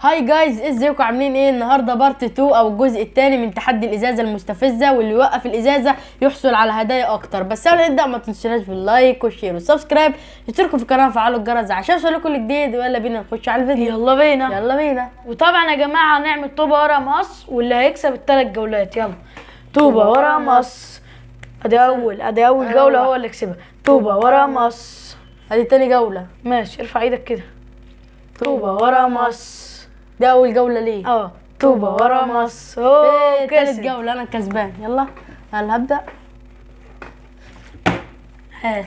هاي جايز، ازيكم عاملين ايه؟ النهارده بارت 2 او الجزء الثاني من تحدي الازازه المستفزه، واللي يوقف الازازه يحصل على هدايا اكتر. بس قبل ما نبدا ما تنسوناش باللايك والشير والسبسكرايب، اشتركوا في القناه وفعلوا الجرس عشان يوصلكوا الجديد. ويلا بينا نخش على الفيديو. يلا بينا. يلا بينا. وطبعا يا جماعه هنعمل طوبه ورا مقص، واللي هيكسب الثلاث جولات. يلا طوبه ورا مقص. ادي اول جوله هو اللي كسبها. طوبه ورا مقص. ادي تاني جوله. ماشي، ارفع ايدك كده. طوبه ورا مقص. دي اول جوله ليه؟ طوبه ورا مقص. تالت كسب. جوله انا كسبان. يلا هبدا. ها،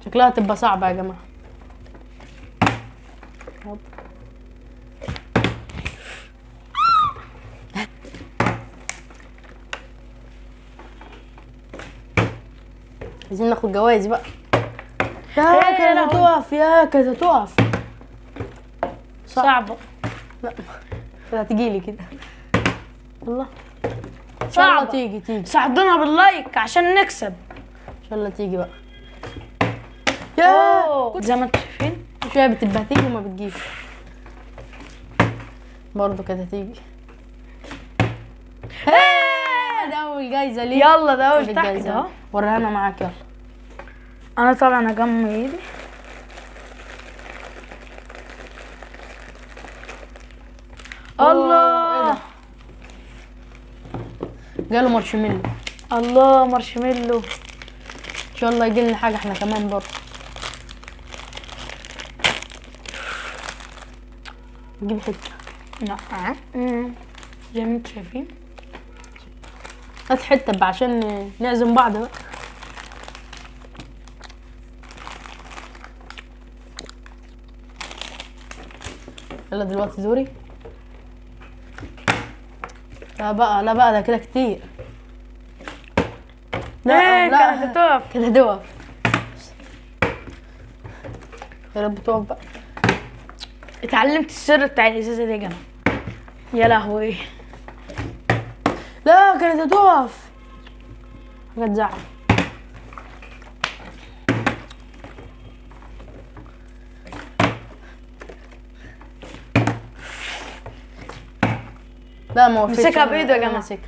شكلها هتبقى صعبه يا جماعه. عايزين ناخد جوائز بقى. يا كانت هتقف، يا كانت هتقف. صعبه. لا هتجيلي كده. والله ان شاء صعبه. الله تيجي. ساعدونا باللايك عشان نكسب. ان شاء الله تيجي بقى. يا زي ما انتم شايفين شويه بتبقى تيجي وما بتجيش. برضه كانت هتيجي. ده اول جايزه ليه. يلا ده اول جايزه جايزه اهو. وريها لنا معاك. يلا انا طبعا هجمع ايدي. الله. جاله مارشميلو. الله مارشميلو. ان شاء الله يجي لنا حاجه احنا كمان برضه. نجيب حته. لا زي ما انتم شايفين. هات حته بقى عشان نعزم بعض بقى. يلا دلوقتي دوري. لا بقى ده كده كتير. لا كانت هتقف. كده هتقف. يا رب تقف بقى. اتعلمت السر بتاع الازازه دي يا جماعه. يا لهوي. لا كانت هتقف. حاجه تزعل. لا ما وقفتش. مسكها بايده يا جماعه. مسكها.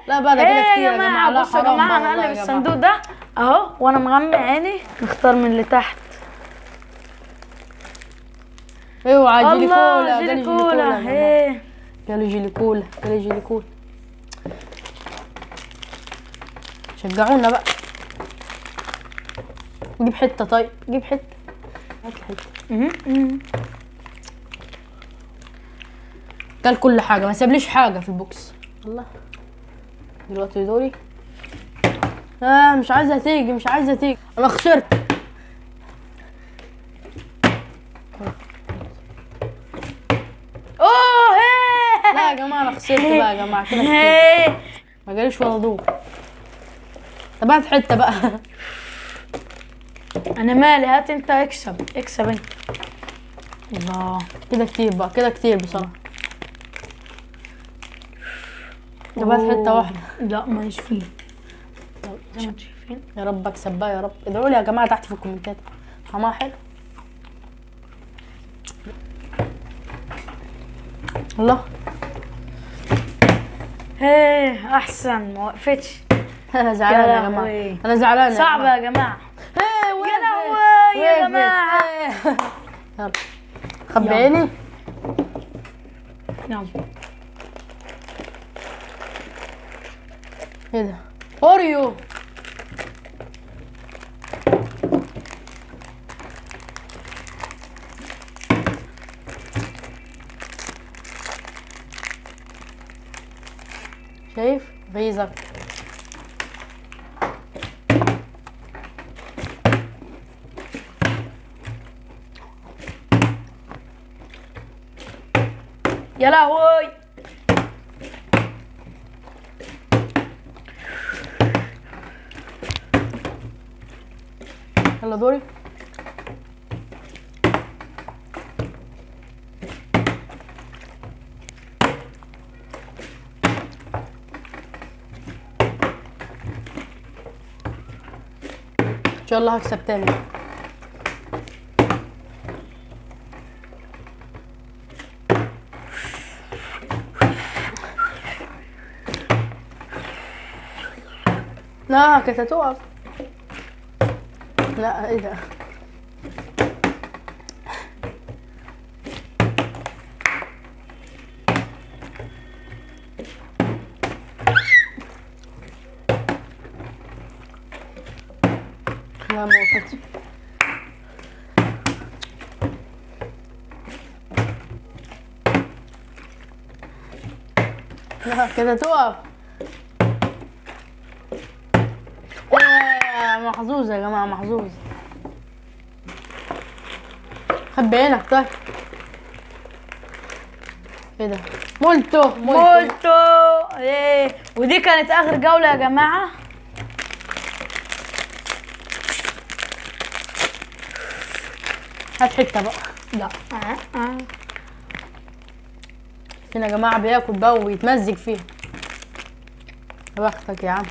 لا بقى ده كده كتير يا جماعه. لا بصوا يا حرام جماعه، بقى والله هنقلب يا جماعة. الصندوق ده اهو وانا مغمى عيني. نختار من اللي تحت. اوعى جيلي كولا. الله جالي جيلي كولا. يا جماعة. جالي جيلي كولا. شجعونا بقى. جيب حته. طيب جيب حته. هات حته. قال كل حاجه، ما سابليش حاجه في البوكس. الله دلوقتي دوري. مش عايزه تيجي. انا خسرت. اوه لا يا جماعه انا خسرت بقى يا جماعه. كده كتير. ما جاليش ولا دور. طب هات حته بقى. انا مالي. هات انت. اكسب انت. الله كده كتير بقى. كده كتير بصراحه. طب هات حته واحده. لا ماليش فيه. زي ما انتم شايفين. يا رب اكسب بقى يا رب. ادعوا لي يا جماعه تحت في الكومنتات. طعمها حلو. الله. احسن ما وقفتش. انا زعلان يا جماعه. انا زعلان. صعبه يا جماعه. يا لهوي يا جماعه. يلا خبي عيني. يلا. ايه ده؟ اوريو. شايف غيظك. يا لهوي. يلا دوري. شاء الله هكسب تاني. لا كانت هتقف. لا ايه ده؟ لا ما وقفتش. لا كده تقف. محظوظ يا جماعة، محظوظ. خبي عينك طيب. ايه ده؟ مولتو مولتو. ايه، ودي كانت اخر جولة يا جماعة. هات حتة بقى. لا. هنا يا جماعة بياكل بقى ويتمزج فيها. يا بختك يا عم.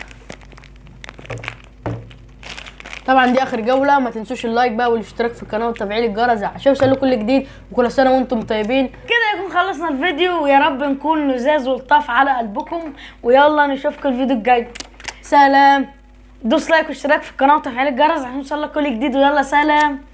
طبعا دي اخر جولة، ما تنسوش اللايك بقى والاشتراك في القناة وتفعيل الجرس عشان يوصلكوا كل جديد، وكل سنة وانتم طيبين. كده يكون خلصنا الفيديو، ويا رب نكون لذاذ ولطاف على قلبكم، ويلا نشوفكم الفيديو الجاي. سلام. دوس لايك واشتراك في القناة وتفعيل الجرس عشان يوصلك كل جديد، ويلا سلام.